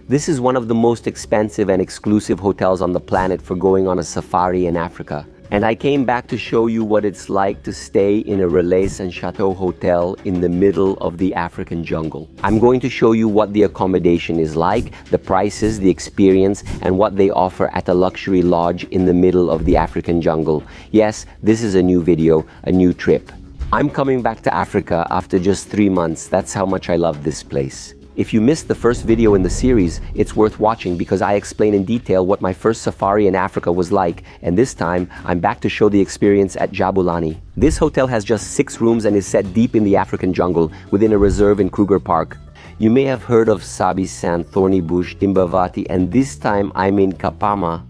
This is one of the most expensive and exclusive hotels on the planet for going on a safari in Africa. And I came back to show you what it's like to stay in a Relais and Châteaux hotel in the middle of the African jungle. I'm going to show you what the accommodation is like, the prices, the experience, and what they offer at a luxury lodge in the middle of the African jungle. Yes, this is a new video, a new trip. I'm coming back to Africa after just 3 months. That's how much I love this place. If you missed the first video in the series, it's worth watching because I explain in detail what my first safari in Africa was like, and this time, I'm back to show the experience at Jabulani. This hotel has just 6 rooms and is set deep in the African jungle, within a reserve in Kruger Park. You may have heard of Sabi Sand, Thorny Bush, Timbavati, and this time I'm in Kapama.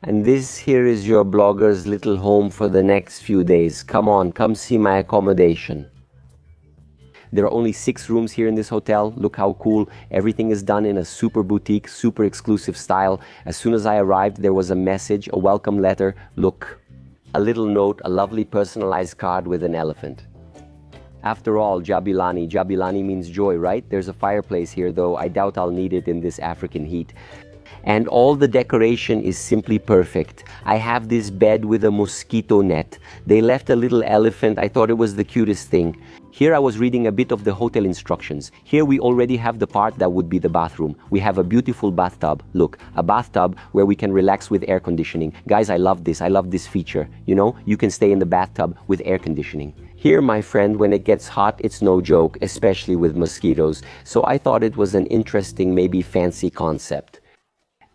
And this here is your blogger's little home for the next few days. Come on, come see my accommodation. There are only 6 rooms here in this hotel. Look how cool. Everything is done in a super boutique, super exclusive style. As soon as I arrived, there was a message, a welcome letter. Look, a little note, a lovely personalized card with an elephant. After all, Jabulani. Jabulani means joy, right? There's a fireplace here, though I doubt I'll need it in this African heat. And all the decoration is simply perfect. I have this bed with a mosquito net. They left a little elephant. I thought it was the cutest thing. Here I was reading a bit of the hotel instructions. Here we already have the part that would be the bathroom. We have a beautiful bathtub. Look, a bathtub where we can relax with air conditioning. Guys, I love this. I love this feature. You know, you can stay in the bathtub with air conditioning. Here, my friend, when it gets hot, it's no joke, especially with mosquitoes. So I thought it was an interesting, maybe fancy concept.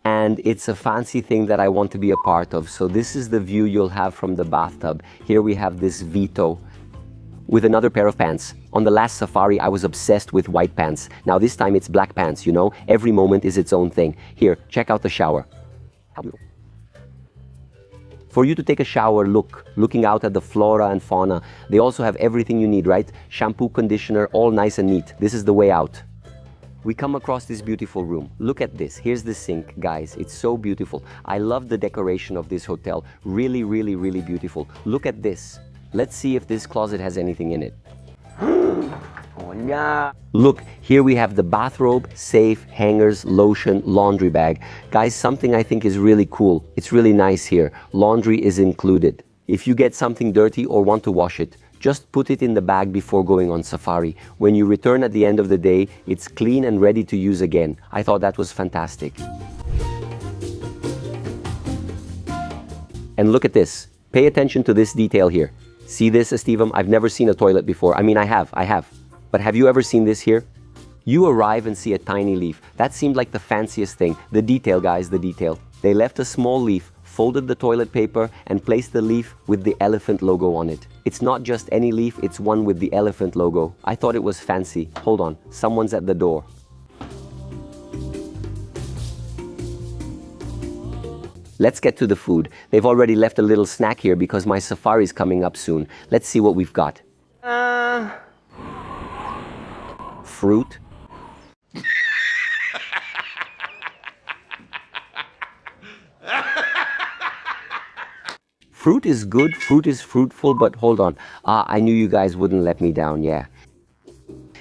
And it's a fancy thing that I want to be a part of. So this is the view you'll have from the bathtub. Here we have this Vito with another pair of pants. On the last safari, I was obsessed with white pants. Now this time it's black pants, you know? Every moment is its own thing. Here, check out the shower. For you to take a shower, looking out at the flora and fauna. They also have everything you need, right? Shampoo, conditioner, all nice and neat. This is the way out. We come across this beautiful room. Look at this. Here's the sink, guys. It's so beautiful. I love the decoration of this hotel. Really, really, really beautiful. Look at this. Let's see if this closet has anything in it. Look, here we have the bathrobe, safe, hangers, lotion, laundry bag. Guys, something I think is really cool. It's really nice here. Laundry is included. If you get something dirty or want to wash it, just put it in the bag before going on safari. When you return at the end of the day, it's clean and ready to use again. I thought that was fantastic. And look at this. Pay attention to this detail here. See this, Estevam? I've never seen a toilet before. I mean, I have. But have you ever seen this here? You arrive and see a tiny leaf. That seemed like the fanciest thing. The detail, guys, the detail. They left a small leaf, folded the toilet paper, and placed the leaf with the elephant logo on it. It's not just any leaf, it's one with the elephant logo. I thought it was fancy. Hold on, someone's at the door. Let's get to the food. They've already left a little snack here because my safari's coming up soon. Let's see what we've got. Fruit. Fruit is good, fruit is fruitful, but hold on. I knew you guys wouldn't let me down, yeah.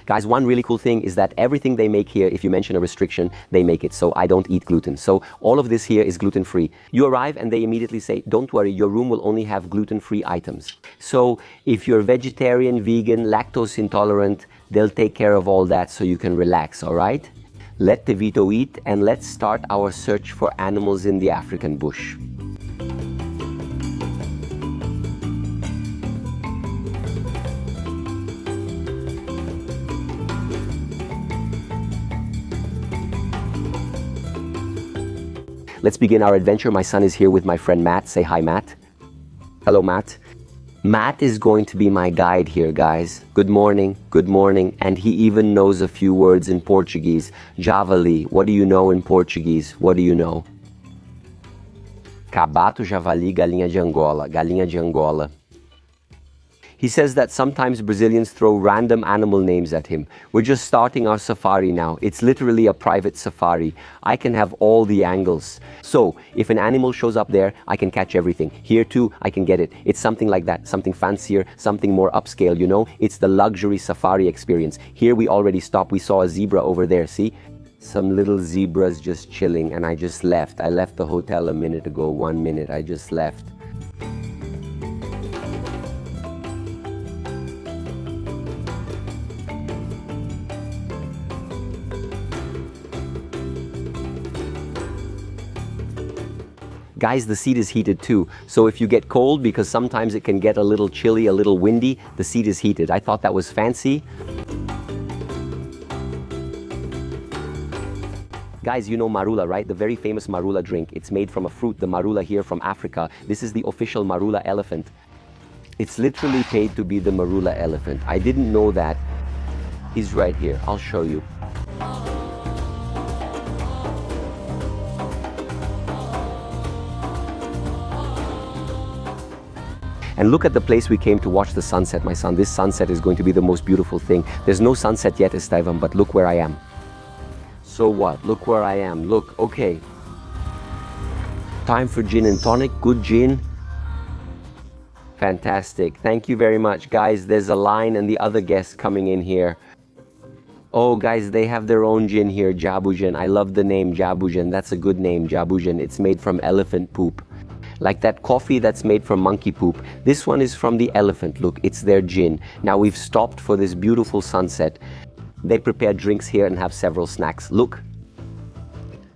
Guys, one really cool thing is that everything they make here, if you mention a restriction, they make it. So I don't eat gluten. So all of this here is gluten-free. You arrive and they immediately say, don't worry, your room will only have gluten-free items. So if you're vegetarian, vegan, lactose intolerant, they'll take care of all that so you can relax, all right? Let the Vito eat and let's start our search for animals in the African bush. Let's begin our adventure. My son is here with my friend Matt. Say hi, Matt. Hello, Matt. Matt is going to be my guide here, guys. Good morning, and he even knows a few words in Portuguese. Javali, what do you know in Portuguese? What do you know? Cabato, javali, galinha de Angola. Galinha de Angola. He says that sometimes Brazilians throw random animal names at him. We're just starting our safari now. It's literally a private safari. I can have all the angles. So if an animal shows up there, I can catch everything. Here too, I can get it. It's something like that, something fancier, something more upscale, you know? It's the luxury safari experience. Here we already stopped. We saw a zebra over there, see? Some little zebras just chilling, and I just left. I left the hotel a minute ago, 1 minute. I just left. Guys, the seat is heated too, so if you get cold, because sometimes it can get a little chilly, a little windy, the seat is heated. I thought that was fancy. Guys, you know marula, right? The very famous marula drink. It's made from a fruit, the marula here from Africa. This is the official marula elephant. It's literally paid to be the marula elephant. I didn't know that. He's right here. I'll show you. And look at the place we came to watch the sunset, my son. This sunset is going to be the most beautiful thing. There's no sunset yet, Esteban, but look where I am. So what? Look where I am. Look, okay. Time for gin and tonic. Good gin. Fantastic. Thank you very much. Guys, there's a line and the other guests coming in here. Oh, guys, they have their own gin here, Jabulani. I love the name Jabulani. That's a good name, Jabulani. It's made from elephant poop. Like that coffee that's made from monkey poop. This one is from the elephant. Look, it's their gin. Now we've stopped for this beautiful sunset. They prepare drinks here and have several snacks. Look,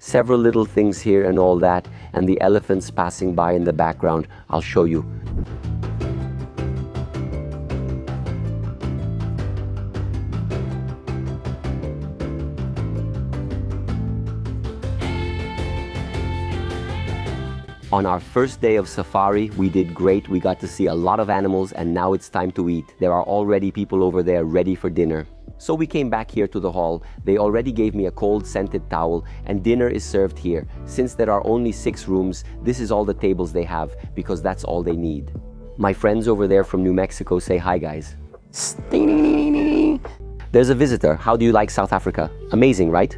several little things here and all that, and the elephants passing by in the background. I'll show you. On our first day of safari, we did great. We got to see a lot of animals, and now it's time to eat. There are already people over there ready for dinner. So we came back here to the hall. They already gave me a cold scented towel, and dinner is served here. Since there are only 6 rooms, this is all the tables they have, because that's all they need. My friends over there from New Mexico say hi, guys. There's a visitor. How do you like South Africa? Amazing, right?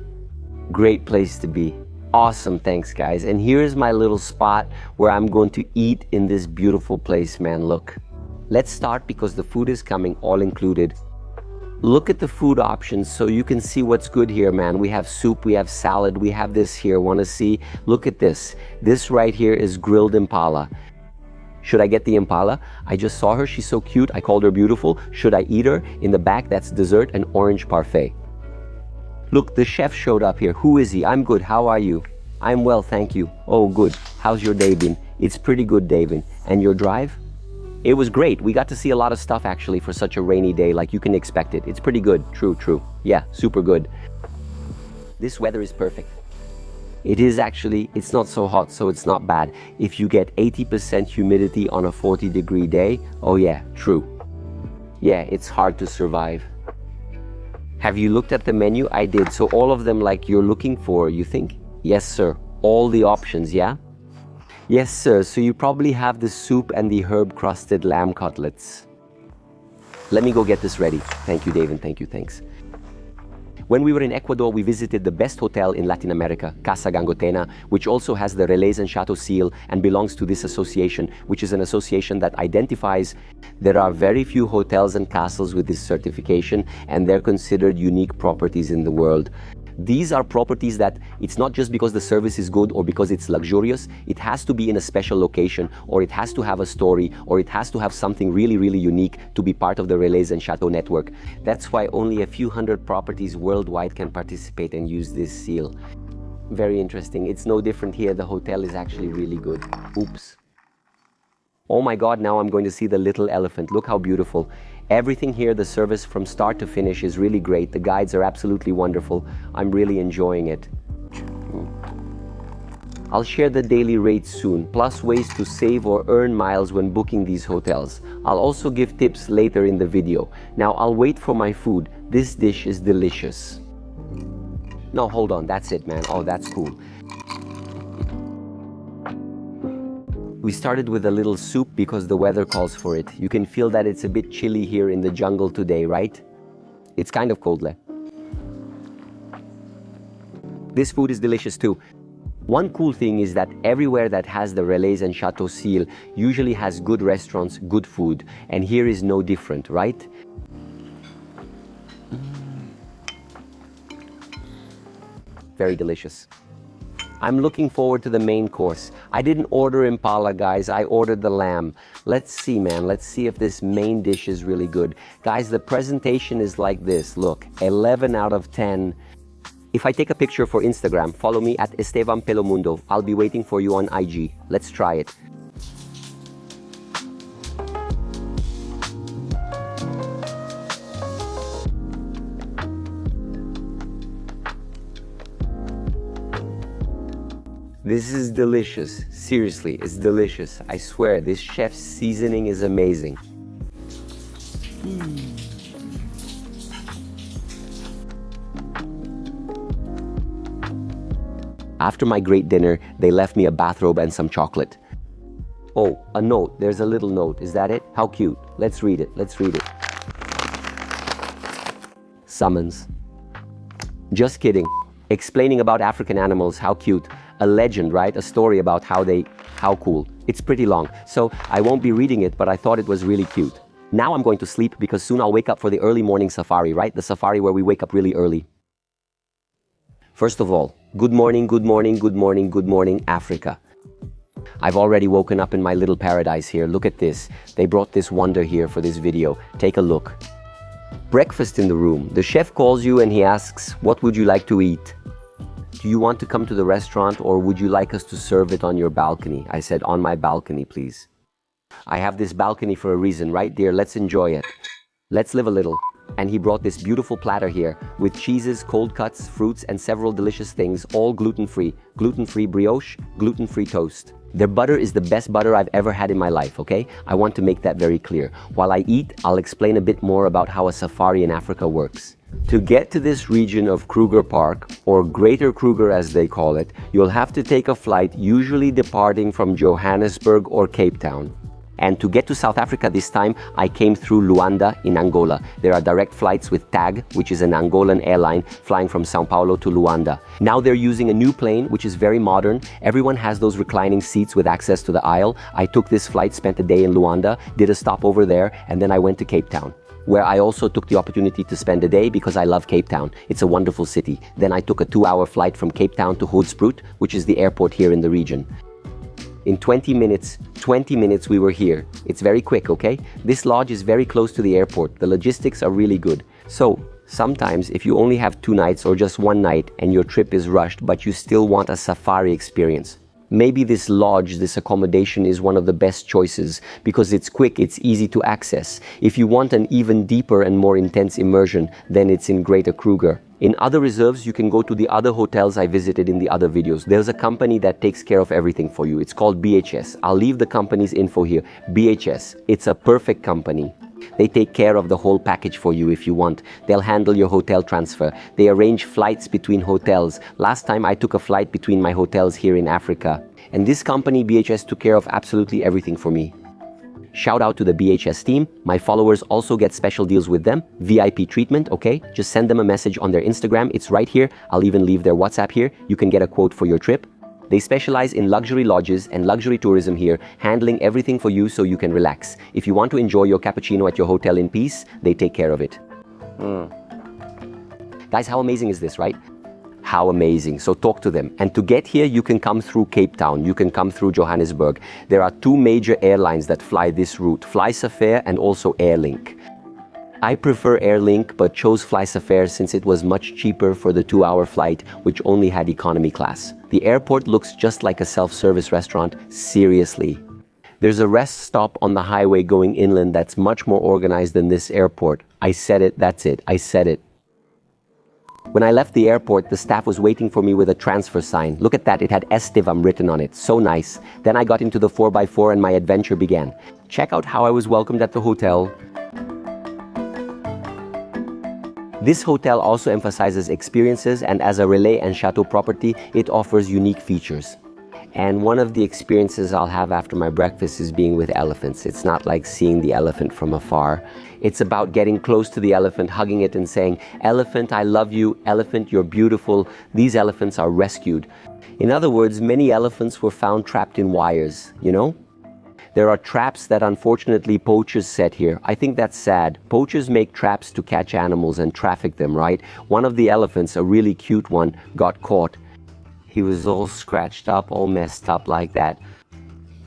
Great place to be. Awesome, thanks guys. And here's my little spot where I'm going to eat in this beautiful place, man. Look. Let's start because the food is coming all included. Look at the food options so you can see what's good here, man. We have soup, we have salad, we have this here. Want to see? Look at this. This right here is grilled impala. Should I get the impala? I just saw her. She's so cute. I called her beautiful. Should I eat her? In the back, that's dessert and orange parfait. Look, the chef showed up here. Who is he? I'm good. How are you? I'm well, thank you. Oh, good. How's your day been? It's pretty good, David. And your drive? It was great. We got to see a lot of stuff actually for such a rainy day, like you can expect it. It's pretty good. True, true. Yeah, super good. This weather is perfect. It is actually, it's not so hot, so it's not bad. If you get 80% humidity on a 40-degree day, oh yeah, true. Yeah, it's hard to survive. Have you looked at the menu? I did. So all of them like you're looking for, you think? Yes, sir. All the options, yeah? Yes, sir. So you probably have the soup and the herb-crusted lamb cutlets. Let me go get this ready. Thank you, David. Thank you. Thanks. When we were in Ecuador, we visited the best hotel in Latin America, Casa Gangotena, which also has the Relais and Châteaux seal and belongs to this association, which is an association that identifies there are very few hotels and castles with this certification, and they're considered unique properties in the world. These are properties that it's not just because the service is good or because it's luxurious. It has to be in a special location, or it has to have a story, or it has to have something really, really unique to be part of the Relais and Châteaux network. That's why only a few hundred properties worldwide can participate and use this seal. Very interesting. It's no different here. The hotel is actually really good. Oops. Oh my God, now I'm going to see the little elephant. Look how beautiful. Everything here, the service from start to finish is really great. The guides are absolutely wonderful. I'm really enjoying it. I'll share the daily rates soon, plus ways to save or earn miles when booking these hotels. I'll also give tips later in the video. Now I'll wait for my food. This dish is delicious. No, hold on, that's it, man. Oh, that's cool. We started with a little soup because the weather calls for it. You can feel that it's a bit chilly here in the jungle today, right? It's kind of cold. This food is delicious too. One cool thing is that everywhere that has the Relais and Châteaux seal usually has good restaurants, good food. And here is no different, right? Very delicious. I'm looking forward to the main course. I didn't order impala, guys. I ordered the lamb. Let's see, man. Let's see if this main dish is really good. Guys, the presentation is like this. Look, 11 out of 10. If I take a picture for Instagram, follow me at Esteban Pelomundo. I'll be waiting for you on IG. Let's try it. This is delicious. Seriously, it's delicious. I swear, this chef's seasoning is amazing. After my great dinner, they left me a bathrobe and some chocolate. Oh, a note. There's a little note. Is that it? How cute. Let's read it. Let's read it. Summons. Just kidding. Explaining about African animals. How cute. A legend, right? A story about how cool. It's pretty long, so I won't be reading it, but I thought it was really cute. Now I'm going to sleep because soon I'll wake up for the early morning safari, right? The safari where we wake up really early. First of all, good morning, good morning, good morning, good morning, Africa. I've already woken up in my little paradise here. Look at this. They brought this wonder here for this video. Take a look. Breakfast in the room. The chef calls you and he asks, what would you like to eat? Do you want to come to the restaurant or would you like us to serve it on your balcony? I said, on my balcony, please. I have this balcony for a reason, right, dear? Let's enjoy it. Let's live a little. And he brought this beautiful platter here with cheeses, cold cuts, fruits, and several delicious things, all gluten-free. Gluten-free brioche, gluten-free toast. Their butter is the best butter I've ever had in my life, okay? I want to make that very clear. While I eat, I'll explain a bit more about how a safari in Africa works. To get to this region of Kruger Park, or Greater Kruger as they call it, you'll have to take a flight usually departing from Johannesburg or Cape Town. And to get to South Africa this time, I came through Luanda in Angola. There are direct flights with TAG, which is an Angolan airline, flying from Sao Paulo to Luanda. Now they're using a new plane, which is very modern. Everyone has those reclining seats with access to the aisle. I took this flight, spent a day in Luanda, did a stopover there, and then I went to Cape Town, where I also took the opportunity to spend a day because I love Cape Town. It's a wonderful city. Then I took a 2-hour flight from Cape Town to Hoedspruit, which is the airport here in the region. In 20 minutes we were here. It's very quick, okay? This lodge is very close to the airport. The logistics are really good. So, sometimes if you only have 2 nights or just 1 night and your trip is rushed but you still want a safari experience, maybe this lodge, this accommodation is one of the best choices because it's quick, it's easy to access. If you want an even deeper and more intense immersion, then it's in Greater Kruger. In other reserves, you can go to the other hotels I visited in the other videos. There's a company that takes care of everything for you. It's called BHS. I'll leave the company's info here. BHS. It's a perfect company. They take care of the whole package for you if you want. They'll handle your hotel transfer. They arrange flights between hotels. Last time I took a flight between my hotels here in Africa. And this company, BHS, took care of absolutely everything for me. Shout out to the BHS team. My followers also get special deals with them. VIP treatment, okay? Just send them a message on their Instagram. It's right here. I'll even leave their WhatsApp here. You can get a quote for your trip. They specialize in luxury lodges and luxury tourism here, handling everything for you so you can relax. If you want to enjoy your cappuccino at your hotel in peace, they take care of it. Guys, how amazing is this, right? How amazing. So talk to them. And to get here, you can come through Cape Town. You can come through Johannesburg. There are 2 major airlines that fly this route, FlySafair and also Airlink. I prefer Airlink, but chose FlySafair since it was much cheaper for the 2-hour flight, which only had economy class. The airport looks just like a self-service restaurant. Seriously. There's a rest stop on the highway going inland that's much more organized than this airport. I said it, that's it. I said it. When I left the airport, the staff was waiting for me with a transfer sign. Look at that, it had Estevam written on it. So nice. Then I got into the 4x4 and my adventure began. Check out how I was welcomed at the hotel. This hotel also emphasizes experiences, and as a Relais and Châteaux property, it offers unique features. And one of the experiences I'll have after my breakfast is being with elephants. It's not like seeing the elephant from afar. It's about getting close to the elephant, hugging it and saying, "Elephant, I love you. Elephant, you're beautiful." These elephants are rescued. In other words, many elephants were found trapped in wires, you know? There are traps that unfortunately poachers set here. I think that's sad. Poachers make traps to catch animals and traffic them, right? One of the elephants, a really cute one, got caught. He was all scratched up, all messed up like that.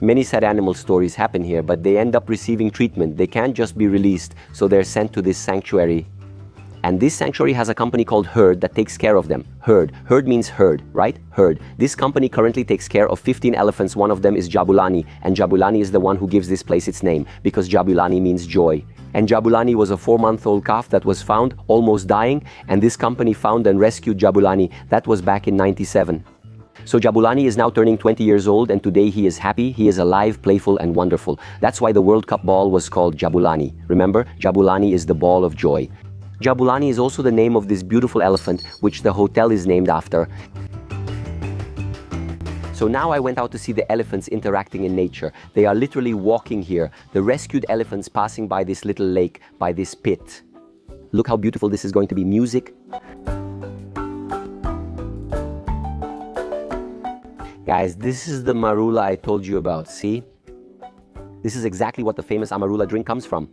Many sad animal stories happen here, but they end up receiving treatment. They can't just be released, so they're sent to this sanctuary. And this sanctuary has a company called Herd that takes care of them. Herd. Herd means herd, right? Herd. This company currently takes care of 15 elephants. One of them is Jabulani. And Jabulani is the one who gives this place its name, because Jabulani means joy. And Jabulani was a 4-month-old calf that was found almost dying. And this company found and rescued Jabulani. That was back in '97. So Jabulani is now turning 20 years old, and today he is happy, he is alive, playful and wonderful. That's why the World Cup ball was called Jabulani. Remember, Jabulani is the ball of joy. Jabulani is also the name of this beautiful elephant, which the hotel is named after. So now I went out to see the elephants interacting in nature. They are literally walking here, the rescued elephants passing by this little lake, by this pit. Look how beautiful this is going to be. Music. Guys, this is the marula I told you about, see? This is exactly what the famous amarula drink comes from.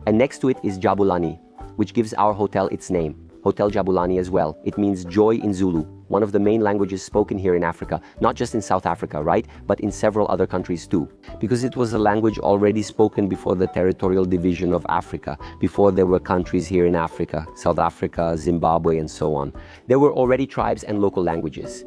And next to it is Jabulani, which gives our hotel its name, Hotel Jabulani as well. It means joy in Zulu, one of the main languages spoken here in Africa, not just in South Africa, right? But in several other countries too. Because it was a language already spoken before the territorial division of Africa, before there were countries here in Africa, South Africa, Zimbabwe, and so on. There were already tribes and local languages.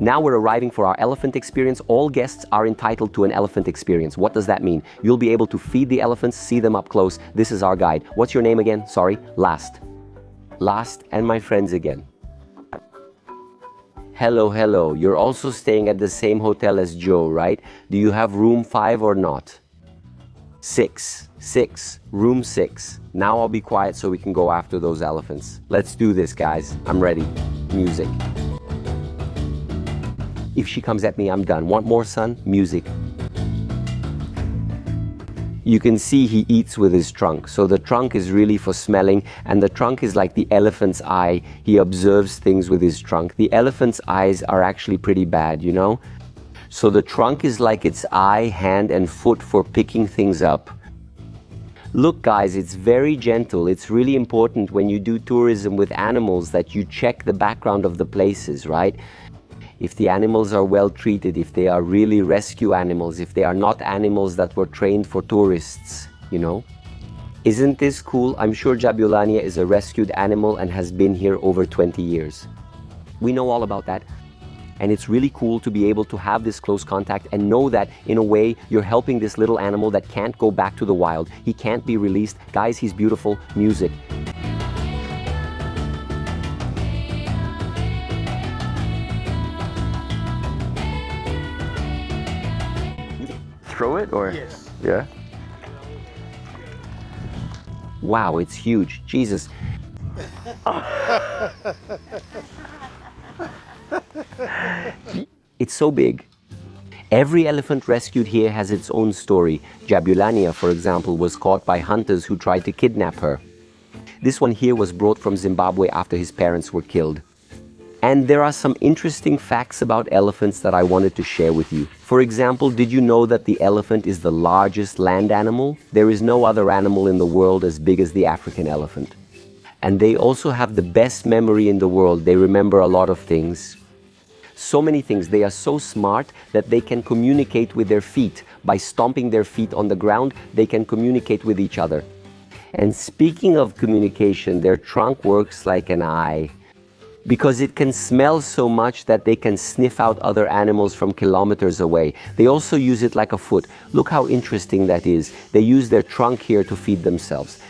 Now we're arriving for our elephant experience. All guests are entitled to an elephant experience. What does that mean? You'll be able to feed the elephants, see them up close. This is our guide. What's your name again? Sorry, Last. Last and my friends again. Hello, hello. You're also staying at the same hotel as Joe, right? Do you have room 5 or not? 6. Room 6. Now I'll be quiet so we can go after those elephants. Let's do this, guys. I'm ready. Music. If she comes at me, I'm done. Want more, son? Music. You can see he eats with his trunk. So the trunk is really for smelling, and the trunk is like the elephant's eye. He observes things with his trunk. The elephant's eyes are actually pretty bad, you know? So the trunk is like its eye, hand, and foot for picking things up. Look, guys, it's very gentle. It's really important when you do tourism with animals that you check the background of the places, right? If the animals are well treated, if they are really rescue animals, if they are not animals that were trained for tourists, you know? Isn't this cool? I'm sure Jabulani is a rescued animal and has been here over 20 years. We know all about that. And it's really cool to be able to have this close contact and know that, in a way, you're helping this little animal that can't go back to the wild. He can't be released. Guys, he's beautiful. Music. Throw it or? Yes. Yeah. Wow, it's huge. Jesus. It's so big. Every elephant rescued here has its own story. Jabulani, for example, was caught by hunters who tried to kidnap her. This one here was brought from Zimbabwe after his parents were killed. And there are some interesting facts about elephants that I wanted to share with you. For example, did you know that the elephant is the largest land animal? There is no other animal in the world as big as the African elephant. And they also have the best memory in the world. They remember a lot of things. So many things. They are so smart that they can communicate with their feet. By stomping their feet on the ground, they can communicate with each other. And speaking of communication, their trunk works like an eye, because it can smell so much that they can sniff out other animals from kilometers away. They also use it like a foot. Look how interesting that is. They use their trunk here to feed themselves.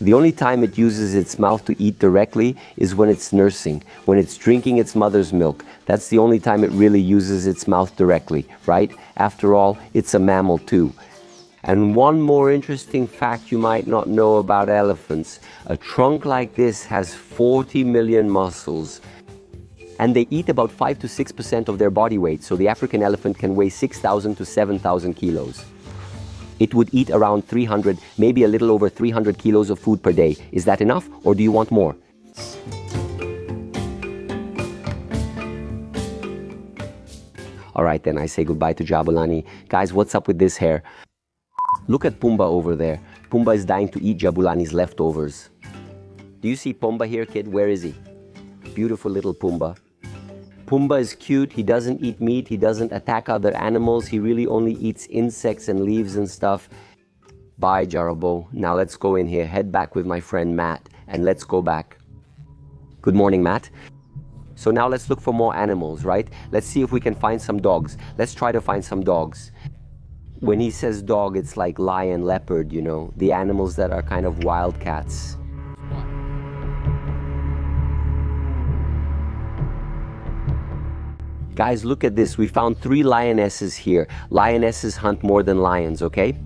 The only time it uses its mouth to eat directly is when it's nursing, when it's drinking its mother's milk. That's the only time it really uses its mouth directly, right? After all, it's a mammal too. And one more interesting fact you might not know about elephants. A trunk like this has 40 million muscles. And they eat about 5 to 6% of their body weight, so the African elephant can weigh 6,000 to 7,000 kilos. It would eat around 300, maybe a little over 300 kilos of food per day. Is that enough, or do you want more? All right, then I say goodbye to Jabulani. Guys, what's up with this hair? Look at Pumba over there. Pumba is dying to eat Jabulani's leftovers. Do you see Pumba here, kid? Where is he? Beautiful little Pumba. Pumba is cute. He doesn't eat meat. He doesn't attack other animals. He really only eats insects and leaves and stuff. Bye, Jarabo. Now let's go in here. Head back with my friend Matt, and let's go back. Good morning, Matt. So now let's look for more animals, right? Let's see if we can find some dogs. Let's try to find some dogs. When he says dog, it's like lion, leopard, you know, the animals that are kind of wildcats. Guys, look at this. We found 3 lionesses here. Lionesses hunt more than lions, okay?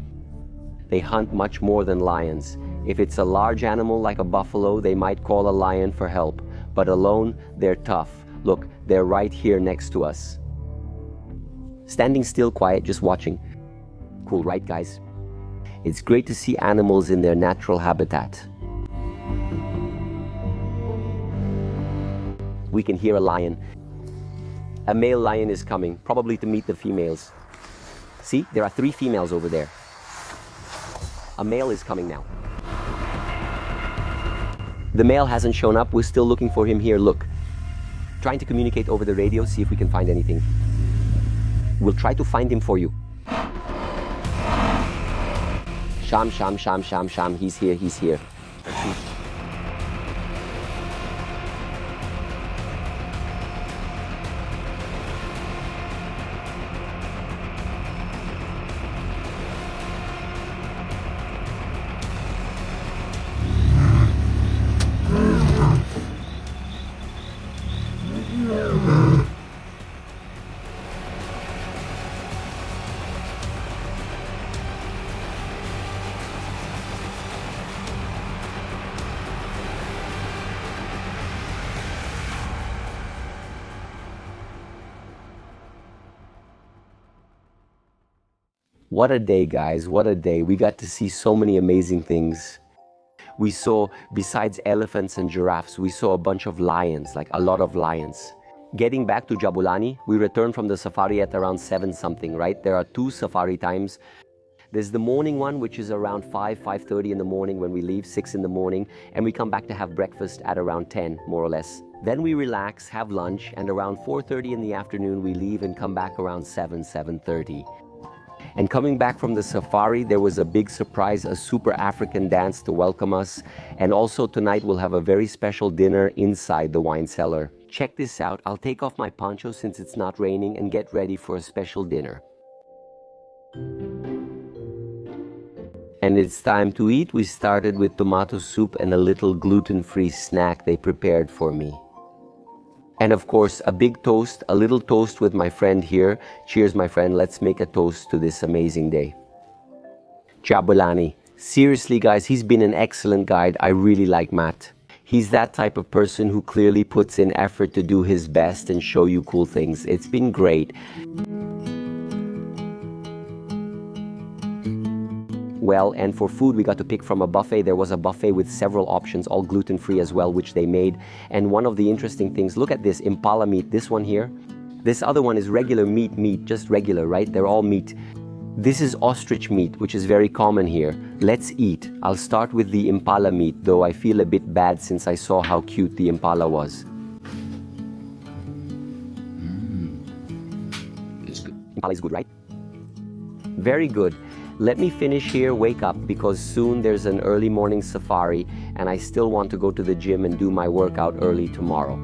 They hunt much more than lions. If it's a large animal like a buffalo, they might call a lion for help. But alone, they're tough. Look, they're right here next to us. Standing still, quiet, just watching. Cool, right, guys? It's great to see animals in their natural habitat. We can hear a lion. A male lion is coming, probably to meet the females. See, there are 3 females over there. A male is coming now. The male hasn't shown up. We're still looking for him here. Look. Trying to communicate over the radio, see if we can find anything. We'll try to find him for you. Sham, Sham, Sham, Sham, Sham. He's here, he's here. What a day, guys, what a day. We got to see so many amazing things. We saw, besides elephants and giraffes, we saw a bunch of lions, like a lot of lions. Getting back to Jabulani, we returned from the safari at around 7 something, right? There are 2 safari times. There's the morning one, which is around 5:30 in the morning when we leave, 6 in the morning, and we come back to have breakfast at around 10, more or less. Then we relax, have lunch, and around 4:30 in the afternoon we leave and come back around 7:30. And coming back from the safari, there was a big surprise, a super African dance to welcome us. And also tonight we'll have a very special dinner inside the wine cellar. Check this out. I'll take off my poncho since it's not raining and get ready for a special dinner. And it's time to eat. We started with tomato soup and a little gluten-free snack they prepared for me. And of course, a big toast, a little toast with my friend here. Cheers, my friend. Let's make a toast to this amazing day. Jabulani. Seriously, guys, he's been an excellent guide. I really like Matt. He's that type of person who clearly puts in effort to do his best and show you cool things. It's been great. Well, and for food, we got to pick from a buffet. There was a buffet with several options, all gluten-free as well, which they made. And one of the interesting things, look at this, impala meat, this one here. This other one is regular meat, just regular, right? They're all meat. This is ostrich meat, which is very common here. Let's eat. I'll start with the impala meat, though I feel a bit bad since I saw how cute the impala was. It's good. Impala is good, right? Very good. Let me finish here, wake up, because soon there's an early morning safari and I still want to go to the gym and do my workout early tomorrow.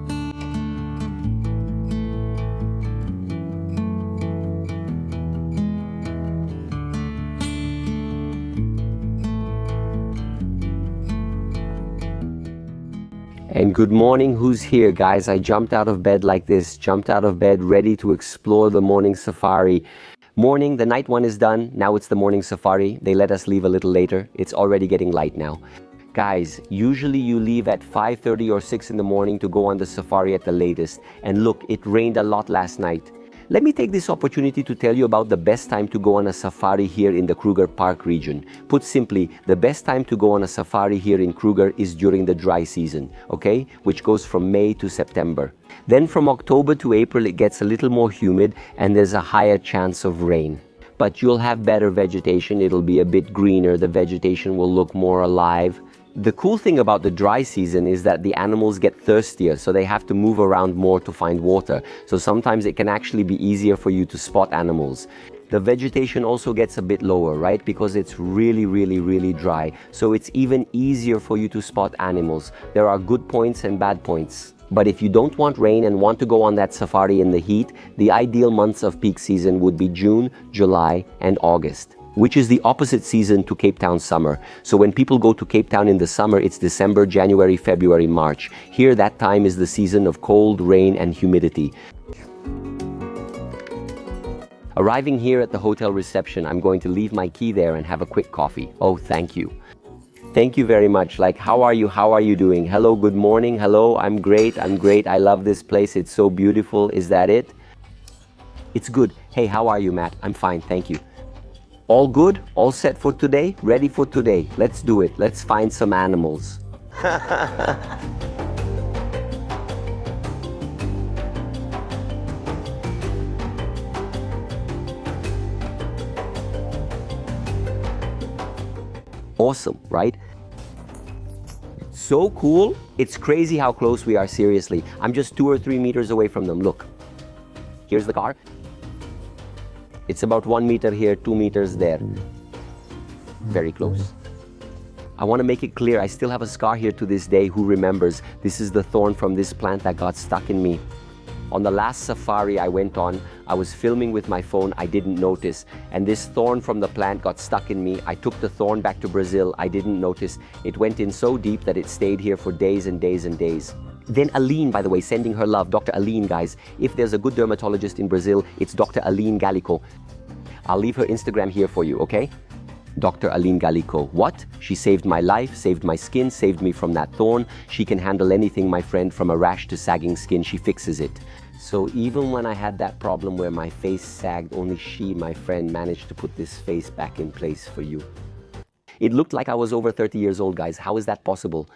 And good morning, who's here, guys? I jumped out of bed like this, jumped out of bed ready to explore the morning safari. Morning, the night one is done. Now it's the morning safari. They let us leave a little later. It's already getting light now. Guys, usually you leave at 5:30 or 6 in the morning to go on the safari at the latest. And look, it rained a lot last night. Let me take this opportunity to tell you about the best time to go on a safari here in the Kruger Park region. Put simply, the best time to go on a safari here in Kruger is during the dry season, okay? Which goes from May to September. Then from October to April, it gets a little more humid and there's a higher chance of rain. But you'll have better vegetation, it'll be a bit greener, the vegetation will look more alive. The cool thing about the dry season is that the animals get thirstier, so they have to move around more to find water. So sometimes it can actually be easier for you to spot animals. The vegetation also gets a bit lower, right? Because it's really dry. So it's even easier for you to spot animals. There are good points and bad points. But if you don't want rain and want to go on that safari in the heat, the ideal months of peak season would be June, July, and August, which is the opposite season to Cape Town summer. So when people go to Cape Town in the summer, it's December, January, February, March. Here, that time is the season of cold, rain, and humidity. Arriving here at the hotel reception, I'm going to leave my key there and have a quick coffee. Oh, thank you. Thank you very much. Like, how are you? How are you doing? Hello, good morning. Hello, I'm great. I love this place. It's so beautiful. Is that it? It's good. Hey, how are you, Matt? I'm fine, thank you. All good? All set for today? Ready for today? Let's do it. Let's find some animals. Awesome, right? So cool. It's crazy how close we are, seriously. I'm just 2 or 3 meters away from them. Look, here's the car. It's about 1 meter here, 2 meters there. Very close. I want to make it clear, I still have a scar here to this day. Who remembers? This is the thorn from this plant that got stuck in me. On the last safari I went on, I was filming with my phone, I didn't notice, and this thorn from the plant got stuck in me. I took the thorn back to Brazil, I didn't notice. It went in so deep that it stayed here for days and days and days. Then Aline, by the way, sending her love. Dr. Aline, guys. If there's a good dermatologist in Brazil, it's Dr. Aline Gallico. I'll leave her Instagram here for you, okay? Dr. Aline Gallico. What? She saved my life, saved my skin, saved me from that thorn. She can handle anything, my friend, from a rash to sagging skin. She fixes it. So even when I had that problem where my face sagged, only she, my friend, managed to put this face back in place for you. It looked like I was over 30 years old, guys. How is that possible?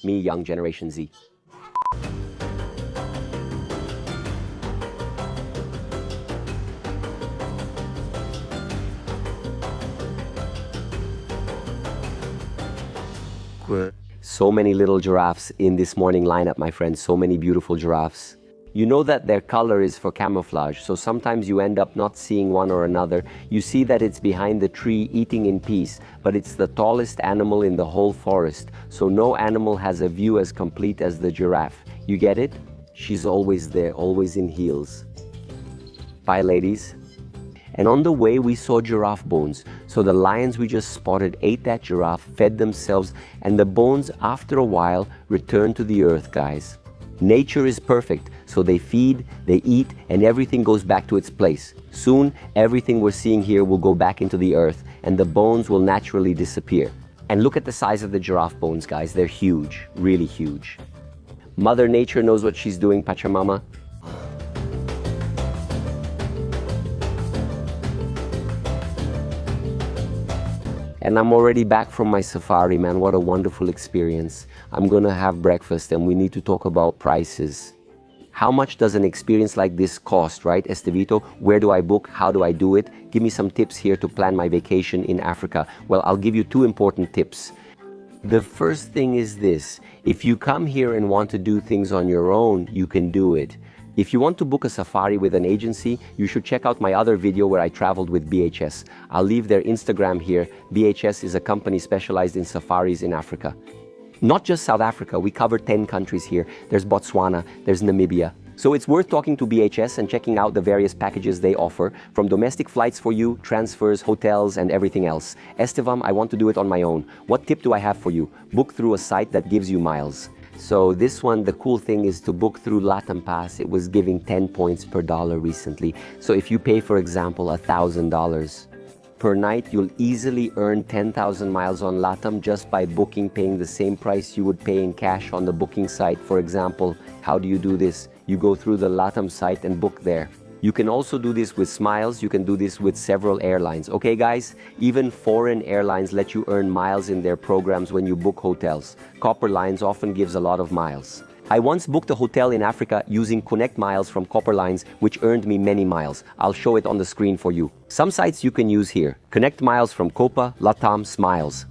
Me, young Generation Z. So many little giraffes in this morning lineup, my friends. So many beautiful giraffes. You know that their color is for camouflage, so sometimes you end up not seeing one or another. You see that it's behind the tree eating in peace, but it's the tallest animal in the whole forest, so no animal has a view as complete as the giraffe. You get it? She's always there, always in heels. Bye, ladies. And on the way, we saw giraffe bones. So the lions we just spotted ate that giraffe, fed themselves, and the bones, after a while, returned to the earth, guys. Nature is perfect, so they feed, they eat, and everything goes back to its place. Soon, everything we're seeing here will go back into the earth, and the bones will naturally disappear. And look at the size of the giraffe bones, guys. They're huge, really huge. Mother Nature knows what she's doing, Pachamama. And I'm already back from my safari, man. What a wonderful experience. I'm gonna have breakfast and we need to talk about prices. How much does an experience like this cost, right, Estevito? Where do I book? How do I do it? Give me some tips here to plan my vacation in Africa. Well, I'll give you 2 important tips. The first thing is this. If you come here and want to do things on your own, you can do it. If you want to book a safari with an agency, you should check out my other video where I traveled with BHS. I'll leave their Instagram here. BHS is a company specialized in safaris in Africa. Not just South Africa, we cover 10 countries here. There's Botswana, there's Namibia. So it's worth talking to BHS and checking out the various packages they offer, from domestic flights for you, transfers, hotels, and everything else. Estevam, I want to do it on my own. What tip do I have for you? Book through a site that gives you miles. So this one, the cool thing is to book through LATAM Pass. It was giving 10 points per dollar recently. So if you pay, for example, $1,000 per night, you'll easily earn 10,000 miles on LATAM just by booking, paying the same price you would pay in cash on the booking site. For example, how do you do this? You go through the LATAM site and book there. You can also do this with Smiles. You can do this with several airlines. Okay, guys? Even foreign airlines let you earn miles in their programs when you book hotels. Copper Lines often gives a lot of miles. I once booked a hotel in Africa using Connect Miles from Copper Lines, which earned me many miles. I'll show it on the screen for you. Some sites you can use here. Connect Miles from Copa, LATAM, Smiles.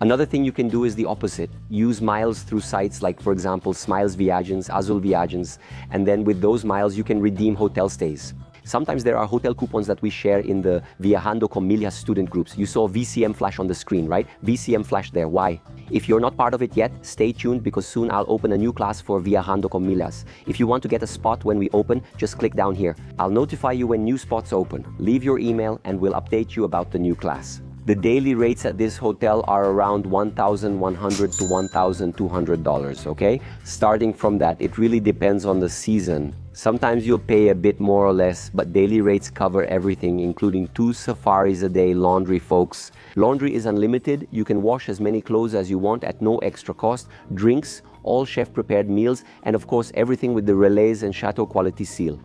Another thing you can do is the opposite. Use miles through sites like, for example, Smiles Viagens, Azul Viagens, and then with those miles you can redeem hotel stays. Sometimes there are hotel coupons that we share in the Viajando con Millas student groups. You saw VCM flash on the screen, right? VCM flash there. Why? If you're not part of it yet, stay tuned because soon I'll open a new class for Viajando con Millas. If you want to get a spot when we open, just click down here. I'll notify you when new spots open. Leave your email and we'll update you about the new class. The daily rates at this hotel are around $1,100 to $1,200, okay? Starting from that, it really depends on the season. Sometimes you'll pay a bit more or less, but daily rates cover everything, including 2 safaris a day, laundry, folks. Laundry is unlimited. You can wash as many clothes as you want at no extra cost. Drinks, all chef-prepared meals, and of course everything with the Relais and Châteaux quality seal.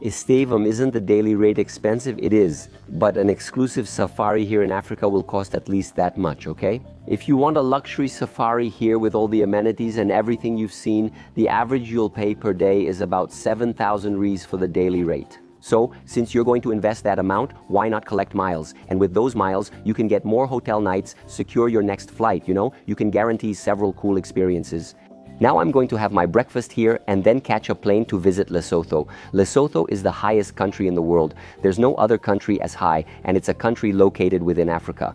Estevam, isn't the daily rate expensive? It is, but an exclusive safari here in Africa will cost at least that much, okay? If you want a luxury safari here with all the amenities and everything you've seen, the average you'll pay per day is about 7,000 Ries for the daily rate. So, since you're going to invest that amount, why not collect miles? And with those miles, you can get more hotel nights, secure your next flight, you can guarantee several cool experiences. Now I'm going to have my breakfast here and then catch a plane to visit Lesotho. Lesotho is the highest country in the world. There's no other country as high, and it's a country located within Africa.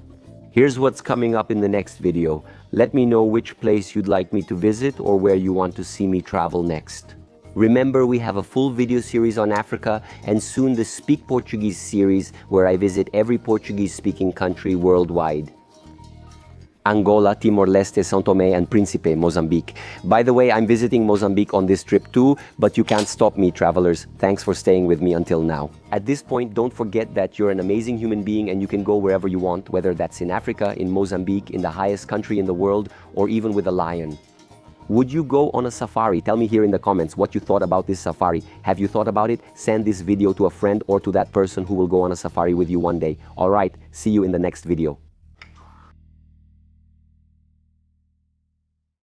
Here's what's coming up in the next video. Let me know which place you'd like me to visit or where you want to see me travel next. Remember, we have a full video series on Africa and soon the Speak Portuguese series where I visit every Portuguese-speaking country worldwide. Angola, Timor-Leste, São Tomé and Príncipe, Mozambique. By the way, I'm visiting Mozambique on this trip too, but you can't stop me, travelers. Thanks for staying with me until now. At this point, don't forget that you're an amazing human being and you can go wherever you want, whether that's in Africa, in Mozambique, in the highest country in the world, or even with a lion. Would you go on a safari? Tell me here in the comments what you thought about this safari. Have you thought about it? Send this video to a friend or to that person who will go on a safari with you one day. All right, see you in the next video.